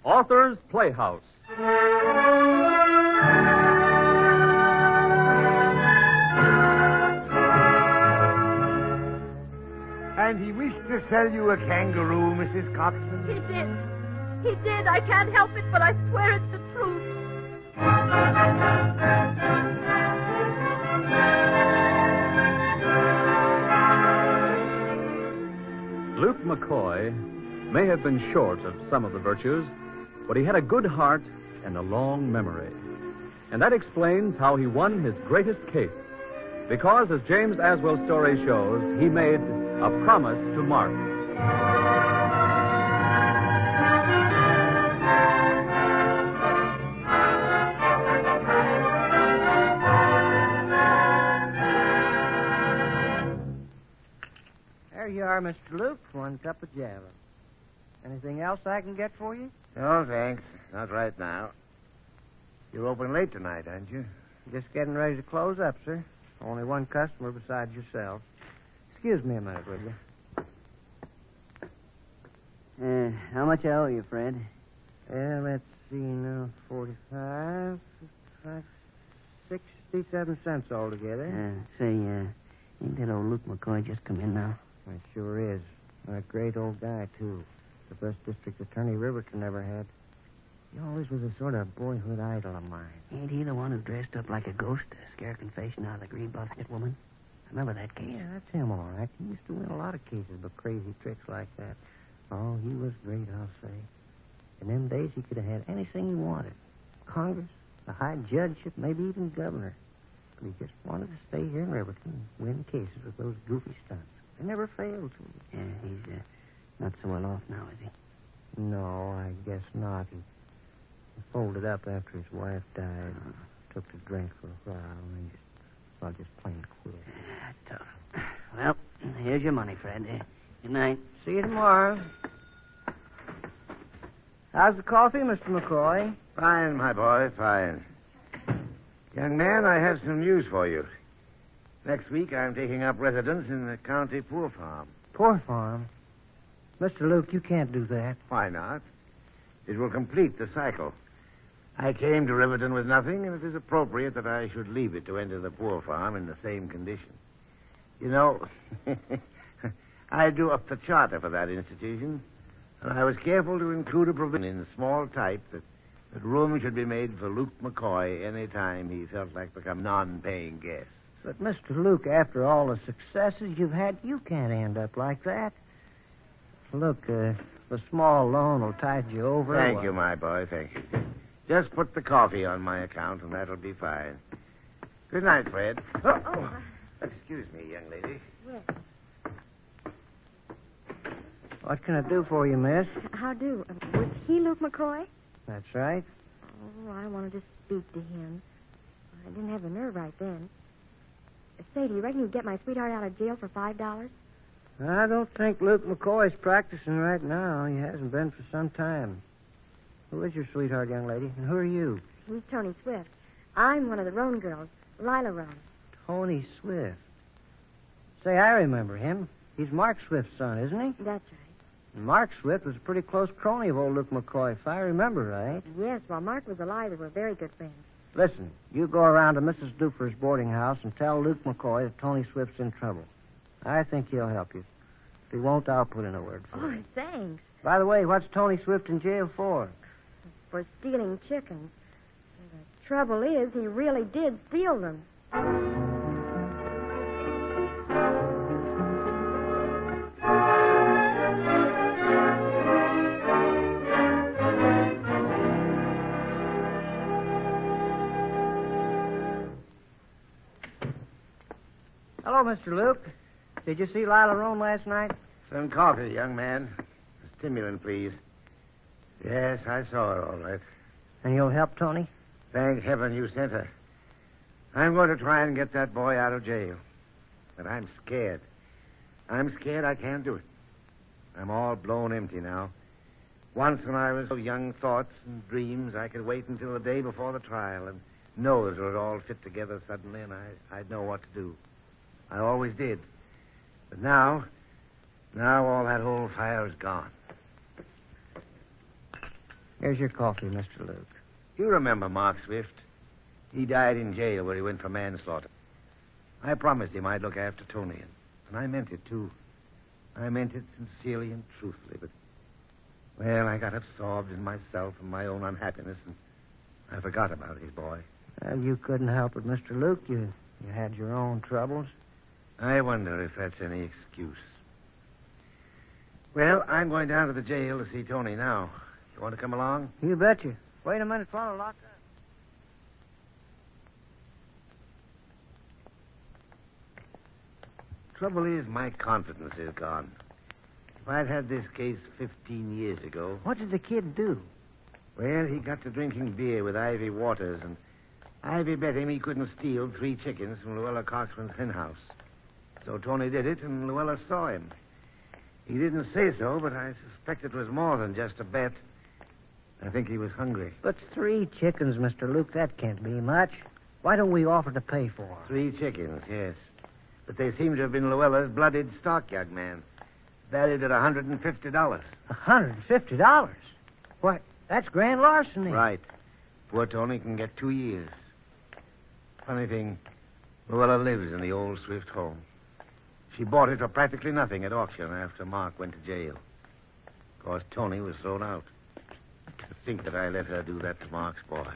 Author's Playhouse. And he wished to sell you a kangaroo, Mrs. Coxman? He did. He did. I can't help it, but I swear it's the truth. Luke McCoy may have been short of some of the virtues, but he had a good heart and a long memory. And that explains how he won his greatest case. Because, as James Aswell's story shows, he made a promise to Mark. There you are, Mr. Luke. 1 cup of Java. Anything else I can get for you? No, thanks. Not right now. You're open late tonight, aren't you? Just getting ready to close up, sir. Only one customer besides yourself. Excuse me a minute, will you? How much I owe you, Fred? Let's see now. 45, 55, 67 cents altogether. Say, ain't that old Luke McCoy just come in now? It sure is. A great old guy, too. The best district attorney Riverton ever had. He always was a sort of boyhood idol of mine. Ain't he the one who dressed up like a ghost to scare confession out of the green bucket woman? I remember that case. Yeah, that's him, all right. He used to win a lot of cases with crazy tricks like that. Oh, he was great, I'll say. In them days, he could have had anything he wanted. Congress, a high judgeship, maybe even governor. But he just wanted to stay here in Riverton and win cases with those goofy stunts. They never failed to. Yeah, he's not so well off now, is he? No, I guess not. He folded up after his wife died. Took to drink for a while, and then just plain quit. Tough. Well, here's your money, Fred. Good night. See you tomorrow. How's the coffee, Mr. McCoy? Fine, my boy, fine. Young man, I have some news for you. Next week, I'm taking up residence in the county poor farm. Poor farm? Mr. Luke, you can't do that. Why not? It will complete the cycle. I came to Riverton with nothing, and it is appropriate that I should leave it to enter the poor farm in the same condition. You know, I drew up the charter for that institution, and I was careful to include a provision in small type that room should be made for Luke McCoy any time he felt like becoming non-paying guest. But, Mr. Luke, after all the successes you've had, you can't end up like that. Look, the small loan will tide you over. Thank you, my boy, thank you. Just put the coffee on my account, and that'll be fine. Good night, Fred. Excuse me, young lady. Yes. What can I do for you, miss? How do? Was he Luke McCoy? That's right. Oh, I wanted to speak to him. I didn't have the nerve right then. Say, do you reckon you'd get my sweetheart out of jail for $5? I don't think Luke McCoy's practicing right now. He hasn't been for some time. Who is your sweetheart, young lady? And who are you? He's Tony Swift. I'm one of the Roan girls, Lila Roan. Tony Swift. Say, I remember him. He's Mark Swift's son, isn't he? That's right. And Mark Swift was a pretty close crony of old Luke McCoy, if I remember right. Yes, while Mark was alive, they were very good friends. Listen, you go around to Mrs. Dufer's boarding house and tell Luke McCoy that Tony Swift's in trouble. I think he'll help you. If he won't, I'll put in a word for him. Oh, thanks. By the way, what's Tony Swift in jail for? For stealing chickens. The trouble is, he really did steal them. Hello, Mr. Luke. Did you see Lila Roan last night? Some coffee, young man. A stimulant, please. Yes, I saw her all right. And you'll help Tony? Thank heaven you sent her. I'm going to try and get that boy out of jail. But I'm scared. I'm scared I can't do it. I'm all blown empty now. Once when I was of young thoughts and dreams, I could wait until the day before the trial and know that it would all fit together suddenly and I'd know what to do. I always did. But now all that old fire is gone. Here's your coffee, Mr. Luke. You remember Mark Swift? He died in jail where he went for manslaughter. I promised him I'd look after Tony, and I meant it, too. I meant it sincerely and truthfully, but, well, I got absorbed in myself and my own unhappiness, and I forgot about his boy. Well, you couldn't help it, Mr. Luke. You had your own troubles. I wonder if that's any excuse. Well, I'm going down to the jail to see Tony now. You want to come along? You betcha. Wait a minute, fellow. Lock up. Trouble is, my confidence is gone. If I'd had this case 15 years ago... What did the kid do? Well, he got to drinking beer with Ivy Waters, and Ivy bet him he couldn't steal 3 chickens from Luella Coxman's hen house. So Tony did it, and Luella saw him. He didn't say so, but I suspect it was more than just a bet. I think he was hungry. But 3 chickens, Mr. Luke, that can't be much. Why don't we offer to pay for them? 3 chickens, yes. But they seem to have been Luella's blooded stockyard man, valued at $150. $150? Why, that's grand larceny. Right. Poor Tony can get 2 years. Funny thing, Luella lives in the old Swift home. She bought it for practically nothing at auction after Mark went to jail. Of course, Tony was thrown out. To think that I let her do that to Mark's boy.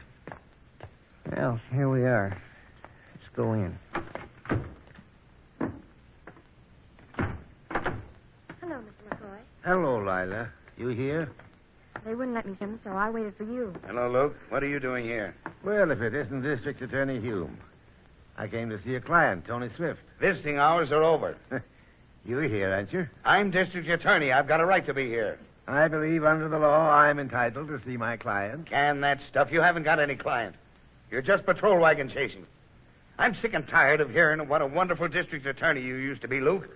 Well, here we are. Let's go in. Hello, Mr. McCoy. Hello, Lila. You here? They wouldn't let me come, so I waited for you. Hello, Luke. What are you doing here? Well, if it isn't District Attorney Hume. I came to see a client, Tony Swift. Visiting hours are over. You're here, aren't you? I'm district attorney. I've got a right to be here. I believe under the law I'm entitled to see my client. Can that stuff. You haven't got any client. You're just patrol wagon chasing. I'm sick and tired of hearing what a wonderful district attorney you used to be, Luke.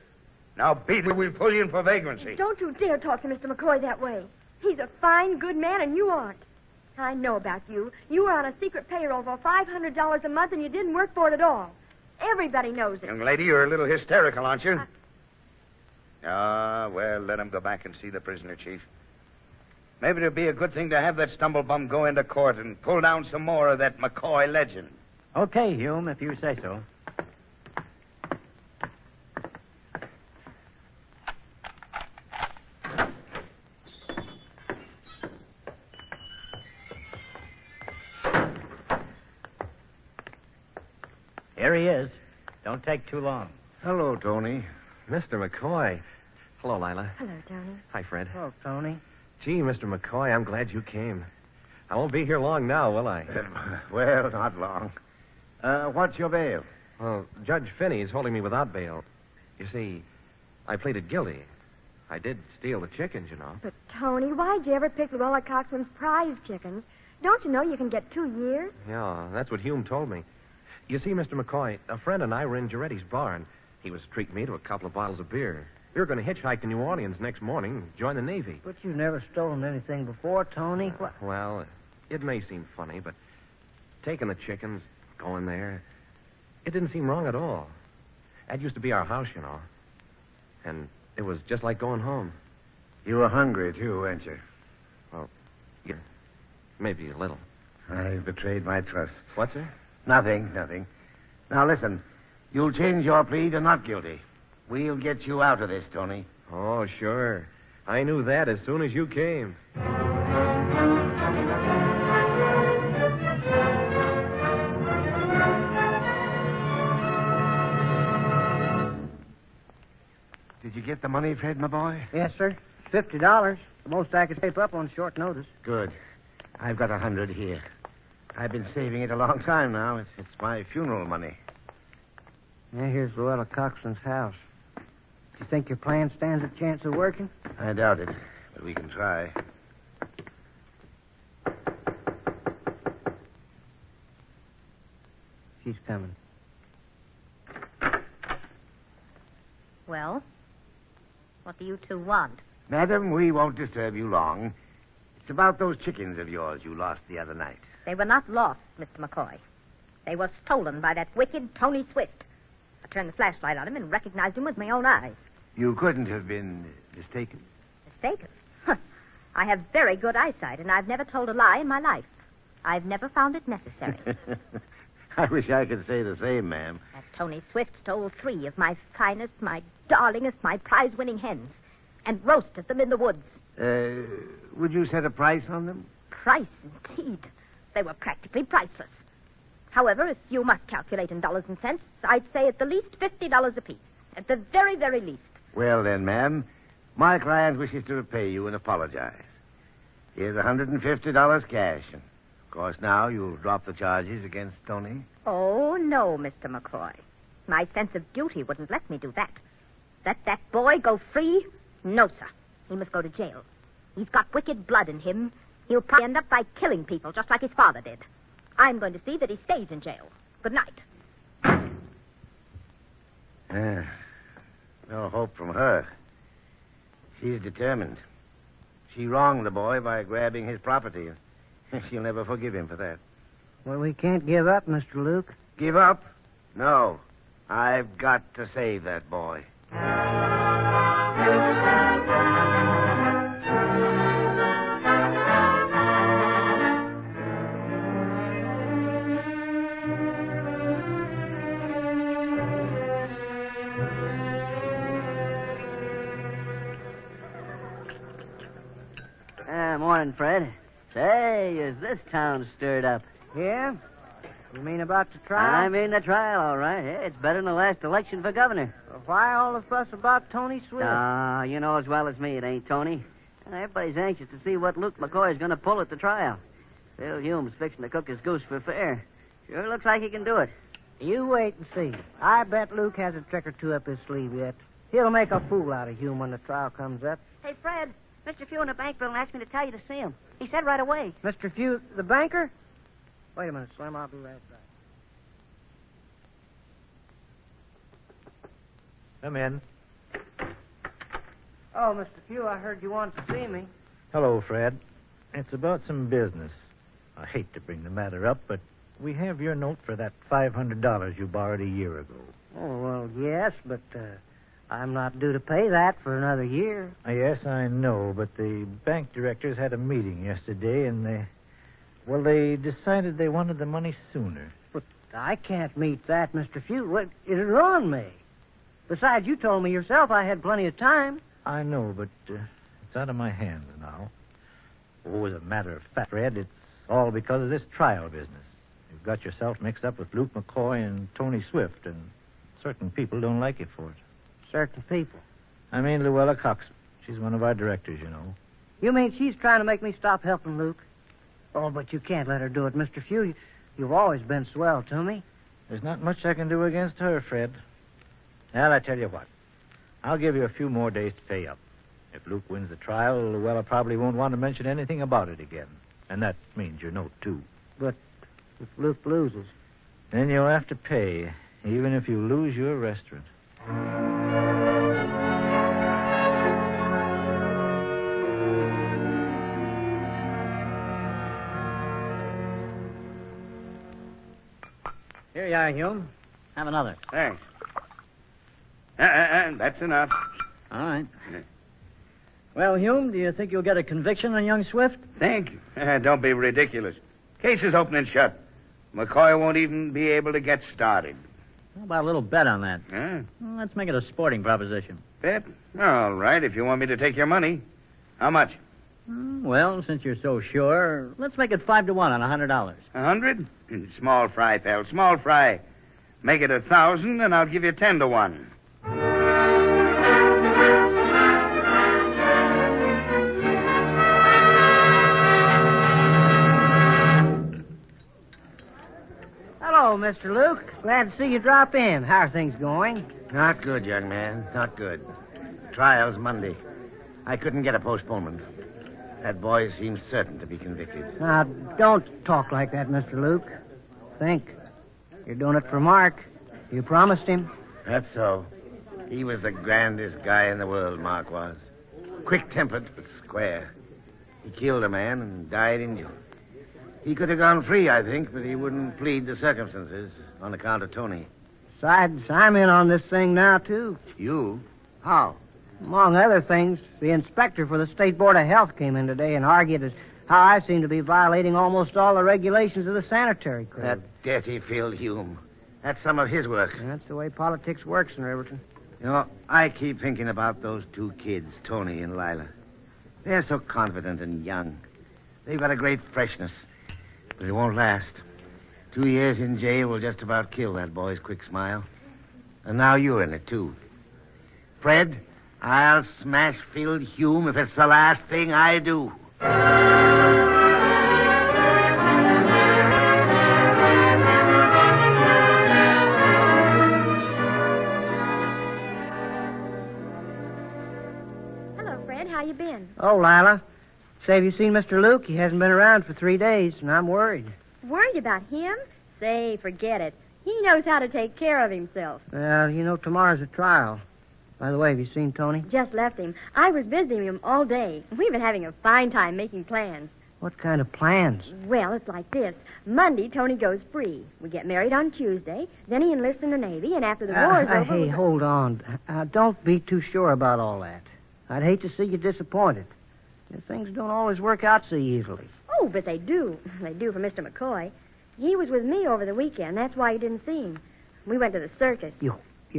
Now, beat it, we'll pull you in for vagrancy. Don't you dare talk to Mr. McCoy that way. He's a fine, good man, and you aren't. I know about you. You were on a secret payroll for $500 a month, and you didn't work for it at all. Everybody knows it. Young lady, you're a little hysterical, aren't you? Well, let him go back and see the prisoner, Chief. Maybe it'd be a good thing to have that stumblebum go into court and pull down some more of that McCoy legend. Okay, Hume, if you say so. Here he is. Don't take too long. Hello, Tony. Mr. McCoy. Hello, Lila. Hello, Tony. Hi, Fred. Hello, Tony. Gee, Mr. McCoy, I'm glad you came. I won't be here long now, will I? Well, not long. What's your bail? Well, Judge Finney's holding me without bail. You see, I pleaded guilty. I did steal the chickens, you know. But, Tony, why'd you ever pick Luella Coxman's prize chickens? Don't you know you can get 2 years? Yeah, that's what Hume told me. You see, Mr. McCoy, a friend and I were in Giretti's barn. He was treating me to a couple of bottles of beer. We were going to hitchhike to New Orleans next morning and join the Navy. But you've never stolen anything before, Tony. What? Well, it may seem funny, but taking the chickens, going there, it didn't seem wrong at all. That used to be our house, you know. And it was just like going home. You were hungry, too, weren't you? Well, yeah, maybe a little. I betrayed my trust. What, sir? Nothing. Now, listen. You'll change your plea to not guilty. We'll get you out of this, Tony. Oh, sure. I knew that as soon as you came. Did you get the money, Fred, my boy? Yes, sir. $50. The most I could save up on short notice. Good. I've got 100 here. I've been saving it a long time now. It's my funeral money. Yeah, here's Luella Coxman's house. Do you think your plan stands a chance of working? I doubt it, but we can try. She's coming. Well, what do you two want? Madam, we won't disturb you long. It's about those chickens of yours you lost the other night. They were not lost, Mr. McCoy. They were stolen by that wicked Tony Swift. I turned the flashlight on him and recognized him with my own eyes. You couldn't have been mistaken. Mistaken? Huh. I have very good eyesight, and I've never told a lie in my life. I've never found it necessary. I wish I could say the same, ma'am. That Tony Swift stole 3 of my finest, my darlingest, my prize-winning hens and roasted them in the woods. Would you set a price on them? Price, indeed. They were practically priceless. However, if you must calculate in dollars and cents, I'd say at the least $50 apiece. At the very, very least. Well, then, ma'am, my client wishes to repay you and apologize. Here's $150 cash. And, of course, now you'll drop the charges against Tony. Oh, no, Mr. McCoy. My sense of duty wouldn't let me do that. Let that boy go free? No, sir. He must go to jail. He's got wicked blood in him. He'll probably end up by killing people just like his father did. I'm going to see that he stays in jail. Good night. No hope from her. She's determined. She wronged the boy by grabbing his property. She'll never forgive him for that. Well, we can't give up, Mr. Luke. Give up? No. I've got to save that boy. Morning, Fred. Say, is this town stirred up? Yeah? You mean about the trial? I mean the trial, all right. Hey, it's better than the last election for governor. Well, why all the fuss about Tony Swift? You know as well as me it ain't Tony. Everybody's anxious to see what Luke McCoy is going to pull at the trial. Bill Hume's fixing to cook his goose for fair. Sure looks like he can do it. You wait and see. I bet Luke has a trick or two up his sleeve yet. He'll make a fool out of Hume when the trial comes up. Hey, Fred, Mr. Few in the bank building asked me to tell you to see him. He said right away. Mr. Few, the banker? Wait a minute, Slim. I'll be right back. Come in. Oh, Mr. Few, I heard you wanted to see me. Hello, Fred. It's about some business. I hate to bring the matter up, but we have your note for that $500 you borrowed a year ago. Oh, well, yes, but I'm not due to pay that for another year. Yes, I know, but the bank directors had a meeting yesterday, and they decided they wanted the money sooner. But I can't meet that, Mr. Few. It'll ruin me. Besides, you told me yourself I had plenty of time. I know, but it's out of my hands now. Oh, as a matter of fact, Fred, it's all because of this trial business. You've got yourself mixed up with Luke McCoy and Tony Swift, and certain people don't like you for it. Certain people? I mean Luella Cox. She's one of our directors, you know. You mean she's trying to make me stop helping Luke? Oh, but you can't let her do it, Mr. Few. You've always been swell to me. There's not much I can do against her, Fred. Well, I tell you what. I'll give you a few more days to pay up. If Luke wins the trial, Luella probably won't want to mention anything about it again. And that means your note, too. But if Luke loses? Then you'll have to pay, even if you lose your restaurant. Here you are, Hume. Have another. Thanks. That's enough. All right. Well, Hume, do you think you'll get a conviction on young Swift? Thank you. Don't be ridiculous. Case is open and shut. McCoy won't even be able to get started. How about a little bet on that? Huh? Well, let's make it a sporting proposition. Bet? All right, if you want me to take your money. How much? Well, since you're so sure, let's make it 5-1 on $100. 100? Small fry, pal. Small fry. Make it 1,000, and I'll give you 10-1. Hello, Mr. Luke. Glad to see you drop in. How are things going? Not good, young man. Not good. Trial's Monday. I couldn't get a postponement. That boy seems certain to be convicted. Now, don't talk like that, Mr. Luke. Think. You're doing it for Mark. You promised him. That's so. He was the grandest guy in the world, Mark was. Quick-tempered, but square. He killed a man and died in jail. He could have gone free, I think, but he wouldn't plead the circumstances on account of Tony. Besides, I'm in on this thing now, too. You? How? Among other things, the inspector for the State Board of Health came in today and argued as how I seem to be violating almost all the regulations of the sanitary code. That dirty Phil Hume. That's some of his work. That's the way politics works in Riverton. You know, I keep thinking about those two kids, Tony and Lila. They're so confident and young. They've got a great freshness, but it won't last. 2 years in jail will just about kill that boy's quick smile. And now you're in it, too. Fred, I'll smash Phil Hume if it's the last thing I do. Hello, Fred. How you been? Oh, Lila. Say, have you seen Mr. Luke? He hasn't been around for 3 days, and I'm worried. Worried about him? Say, forget it. He knows how to take care of himself. Well, you know, tomorrow's a trial. By the way, have you seen Tony? Just left him. I was visiting him all day. We've been having a fine time making plans. What kind of plans? Well, it's like this. Monday, Tony goes free. We get married on Tuesday. Then he enlists in the Navy, and after the war is over... Hey, hold on. Don't be too sure about all that. I'd hate to see you disappointed. Things don't always work out so easily. Oh, but they do. They do for Mr. McCoy. He was with me over the weekend. That's why you didn't see him. We went to the circus. You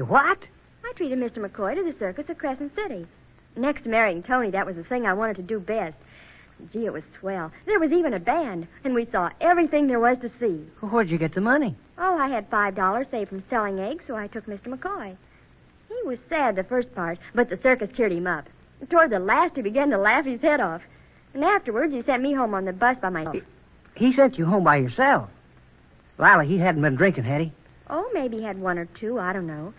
what? I treated Mr. McCoy to the circus at Crescent City. Next to marrying Tony, that was the thing I wanted to do best. Gee, it was swell. There was even a band, and we saw everything there was to see. Where'd you get the money? Oh, I had $5 saved from selling eggs, so I took Mr. McCoy. He was sad the first part, but the circus cheered him up. Toward the last, he began to laugh his head off. And afterwards, he sent me home on the bus by myself. He sent you home by yourself? Lila, he hadn't been drinking, had he? Oh, maybe he had 1 or 2. I don't know.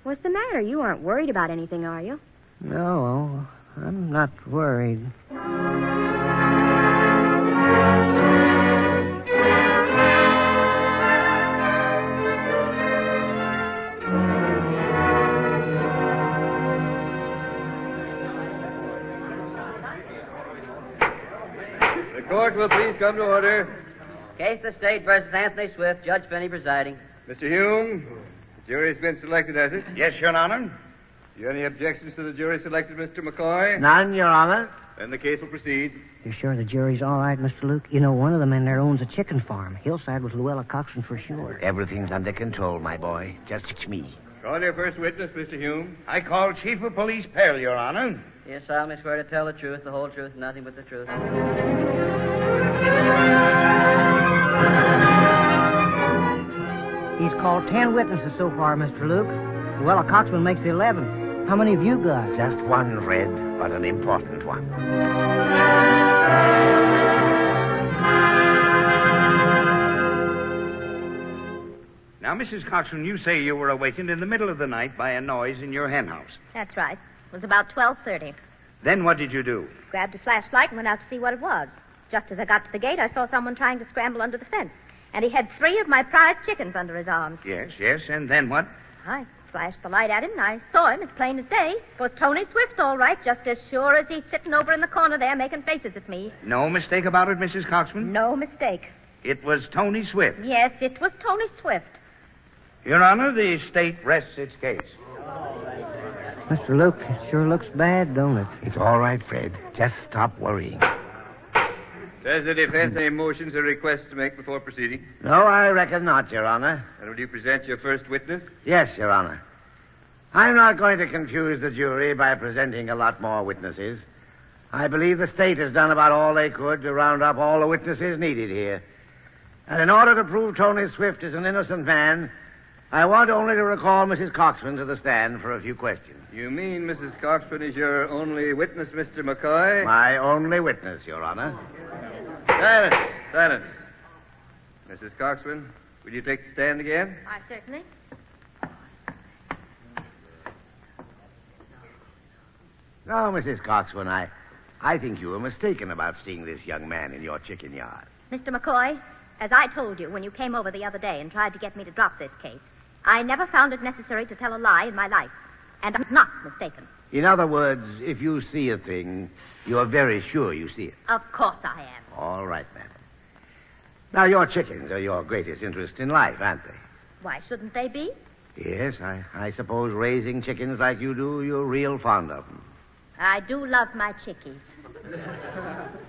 What's the matter? You aren't worried about anything, are you? No, I'm not worried. The court will please come to order. Case the State versus Anthony Swift, Judge Finney presiding. Mr. Hume, the jury's been selected, has it? Yes, Your Honor. You any objections to the jury selected, Mr. McCoy? None, Your Honor. Then the case will proceed. You sure the jury's all right, Mr. Luke? You know, one of the men there owns a chicken farm. Hillside with Luella Coxon for sure. Everything's under control, my boy. Just me. Call your first witness, Mr. Hume. I call Chief of Police Perry, Your Honor. Yes, solemnly swear to tell the truth, the whole truth, and nothing but the truth. He's called 10 witnesses so far, Mr. Luke. Luella Coxman makes the 11. How many have you got? Just one, Red, but an important one. Now, Mrs. Coxon, you say you were awakened in the middle of the night by a noise in your hen house. That's right. It was about 12:30. Then what did you do? Grabbed a flashlight and went out to see what it was. Just as I got to the gate, I saw someone trying to scramble under the fence. And he had 3 of my prize chickens under his arms. Yes, and then what? I flashed the light at him, and I saw him as plain as day. It was Tony Swift, all right, just as sure as he's sitting over in the corner there making faces at me. No mistake about it, Mrs. Coxman? No mistake. It was Tony Swift. Yes, it was Tony Swift. Your Honor, the state rests its case. Mr. Luke, it sure looks bad, don't it? It's all right, Fred. Just stop worrying. Does the defense any motions or requests to make before proceeding? No, I reckon not, Your Honor. And will you present your first witness? Yes, Your Honor. I'm not going to confuse the jury by presenting a lot more witnesses. I believe the state has done about all they could to round up all the witnesses needed here. And in order to prove Tony Swift is an innocent man, I want only to recall Mrs. Coxman to the stand for a few questions. You mean Mrs. Coxman is your only witness, Mr. McCoy? My only witness, Your Honor. Silence. Mrs. Coxman, will you take the stand again? I certainly. No, Mrs. Coxman, I think you were mistaken about seeing this young man in your chicken yard. Mr. McCoy, as I told you when you came over the other day and tried to get me to drop this case, I never found it necessary to tell a lie in my life. And I'm not mistaken. In other words, if you see a thing, you're very sure you see it. Of course I am. All right, madam. Now, your chickens are your greatest interest in life, aren't they? Why shouldn't they be? Yes, I suppose raising chickens like you do, you're real fond of them. I do love my chickies.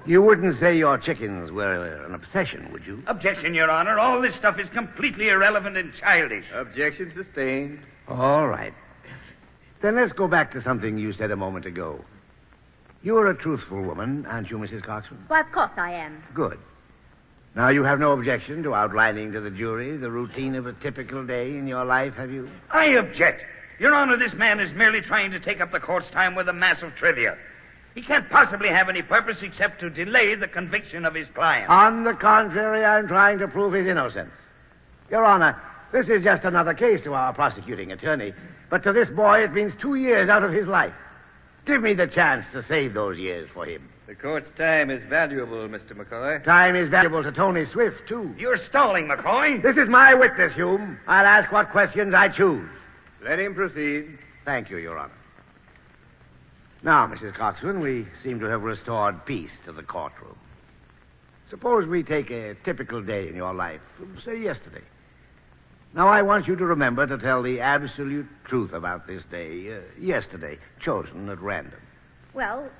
You wouldn't say your chickens were an obsession, would you? Objection, Your Honor. All this stuff is completely irrelevant and childish. Objection sustained. All right. Then let's go back to something you said a moment ago. You're a truthful woman, aren't you, Mrs. Coxman? Why, of course I am. Good. Now, you have no objection to outlining to the jury the routine of a typical day in your life, have you? I object. Your Honor, this man is merely trying to take up the court's time with a mass of trivia. He can't possibly have any purpose except to delay the conviction of his client. On the contrary, I'm trying to prove his innocence. Your Honor, this is just another case to our prosecuting attorney, but to this boy it means 2 years out of his life. Give me the chance to save those years for him. The court's time is valuable, Mr. McCoy. Time is valuable to Tony Swift, too. You're stalling, McCoy. This is my witness, Hume. I'll ask what questions I choose. Let him proceed. Thank you, Your Honor. Now, Mrs. Coxman, we seem to have restored peace to the courtroom. Suppose we take a typical day in your life, say yesterday. Now, I want you to remember to tell the absolute truth about this day, yesterday, chosen at random. Well,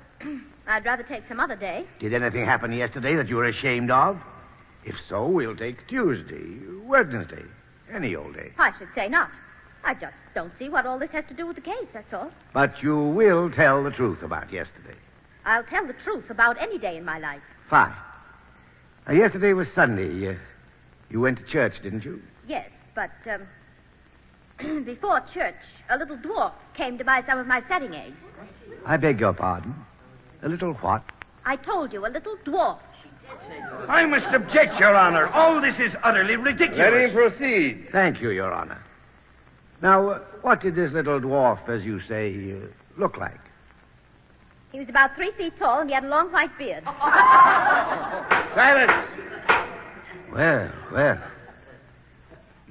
I'd rather take some other day. Did anything happen yesterday that you're ashamed of? If so, we'll take Tuesday, Wednesday, any old day. I should say not. I just don't see what all this has to do with the case, that's all. But you will tell the truth about yesterday. I'll tell the truth about any day in my life. Fine. Now, yesterday was Sunday. You went to church, didn't you? Yes, but before church, a little dwarf came to buy some of my setting eggs. I beg your pardon. A little what? I told you, a little dwarf. I must object, Your Honor. All this is utterly ridiculous. Let him proceed. Thank you, Your Honor. Now, what did this little dwarf, as you say, look like? He was about 3 feet tall, and he had a long white beard. Silence! Well.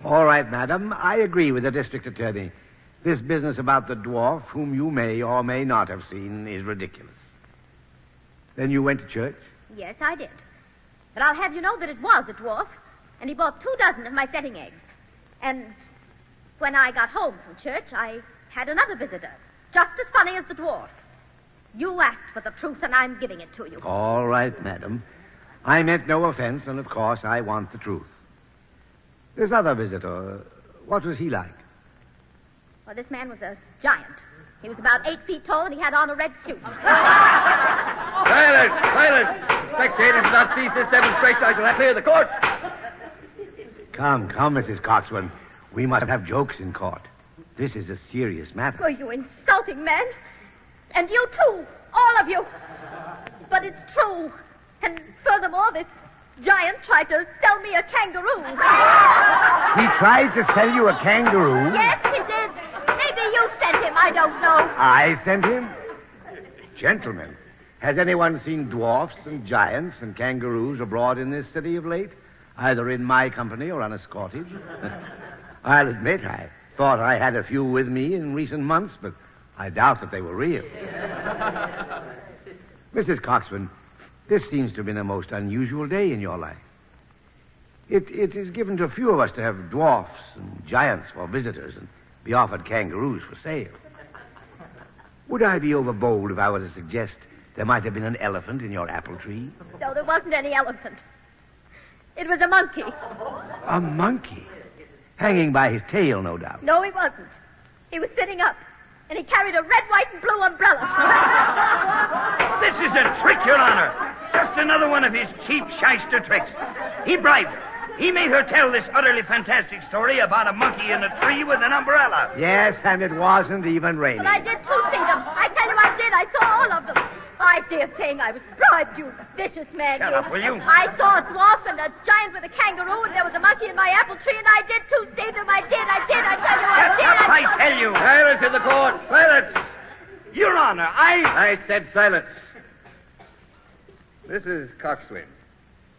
All right, madam. I agree with the district attorney. This business about the dwarf, whom you may or may not have seen, is ridiculous. Then you went to church? Yes, I did. But I'll have you know that it was a dwarf, and he bought 2 dozen of my setting eggs. And when I got home from church, I had another visitor, just as funny as the dwarf. You asked for the truth, and I'm giving it to you. All right, madam. I meant no offense, and of course I want the truth. This other visitor, what was he like? Well, this man was a giant. He was about 8 feet tall, and he had on a red suit. Silence! Spectators do not cease this demonstration. I shall have to clear the court. Come, Mrs. Coxman. We must have jokes in court. This is a serious matter. Oh, you insulting man. And you too, all of you. But it's true. And furthermore, this giant tried to sell me a kangaroo. He tried to sell you a kangaroo? Yes, he did. Maybe you sent him, I don't know. I sent him? Gentlemen, has anyone seen dwarfs and giants and kangaroos abroad in this city of late? Either in my company or unescorted? I'll admit I thought I had a few with me in recent months, but I doubt that they were real. Mrs. Coxman, this seems to have been a most unusual day in your life. It is given to a few of us to have dwarfs and giants for visitors and be offered kangaroos for sale. Would I be overbold if I were to suggest there might have been an elephant in your apple tree? No, there wasn't any elephant. It was a monkey. A monkey? Hanging by his tail, no doubt. No, he wasn't. He was sitting up, and he carried a red, white, and blue umbrella. This is a trick, Your Honor. Just another one of his cheap shyster tricks. He bribed her. He made her tell this utterly fantastic story about a monkey in a tree with an umbrella. Yes, and it wasn't even raining. But I did too see them. I tell you I did. I saw all of them. I dare saying I was bribed, you vicious man. Shut up, will you? I saw a dwarf and a giant with a kangaroo, and there was a monkey in my apple tree, and I did too see them. I did. I tell you I did. Shut up, I tell you. Silence in the court. Silence. Your Honor, I said silence. Mrs. Coxswain,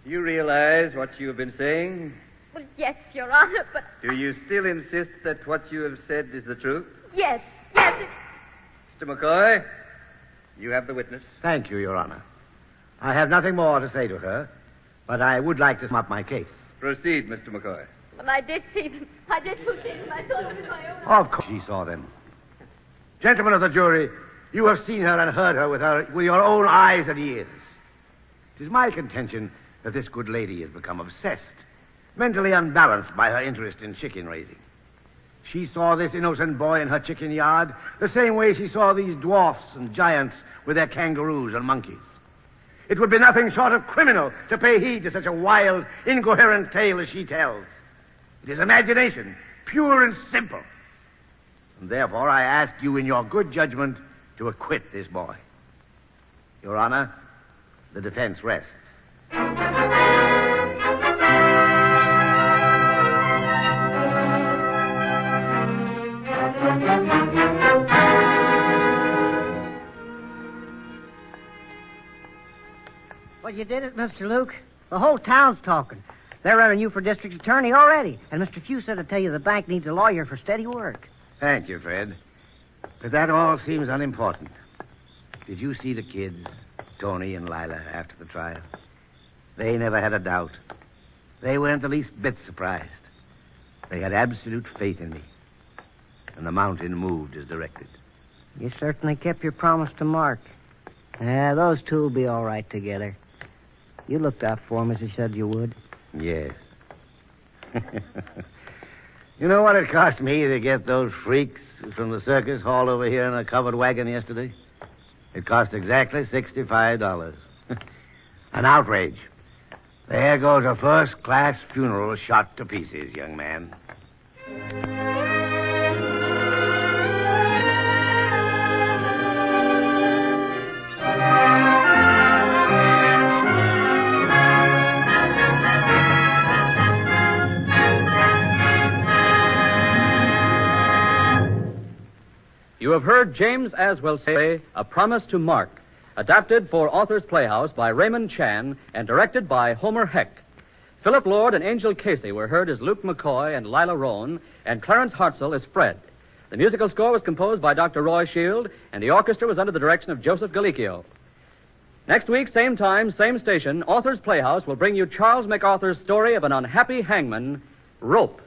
do you realize what you have been saying? Well, yes, Your Honor, but... Do you still insist that what you have said is the truth? Yes. Mr. McCoy, you have the witness. Thank you, Your Honor. I have nothing more to say to her, but I would like to sum up my case. Proceed, Mr. McCoy. But I did see them. I did see them. I saw them with my own eyes. Of course she saw them. Gentlemen of the jury, you have seen her and heard her with your own eyes and ears. It is my contention that this good lady has become obsessed, mentally unbalanced by her interest in chicken raising. She saw this innocent boy in her chicken yard the same way she saw these dwarfs and giants with their kangaroos and monkeys. It would be nothing short of criminal to pay heed to such a wild, incoherent tale as she tells. It is imagination, pure and simple. And therefore I ask you in your good judgment to acquit this boy. Your Honor, the defense rests. Well, you did it, Mr. Luke. The whole town's talking. They're running you for district attorney already. And Mr. Few said to tell you the bank needs a lawyer for steady work. Thank you, Fred. But that all seems unimportant. Did you see the kids, Tony and Lila, after the trial? They never had a doubt. They weren't the least bit surprised. They had absolute faith in me. And the mountain moved as directed. You certainly kept your promise to Mark. Yeah, those two will be all right together. You looked out for him as you said you would. Yes. You know what it cost me to get those freaks from the circus hauled over here in a covered wagon yesterday? It cost exactly $65. An outrage. There goes a first-class funeral shot to pieces, young man. You have heard James Aswell say, A Promise to Mark, adapted for Authors Playhouse by Raymond Chan and directed by Homer Heck. Philip Lord and Angel Casey were heard as Luke McCoy and Lila Roan, and Clarence Hartzell as Fred. The musical score was composed by Dr. Roy Shield, and the orchestra was under the direction of Joseph Galicchio. Next week, same time, same station, Authors Playhouse will bring you Charles MacArthur's story of an unhappy hangman, Rope.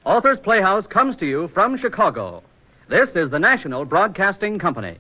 Authors Playhouse comes to you from Chicago. This is the National Broadcasting Company.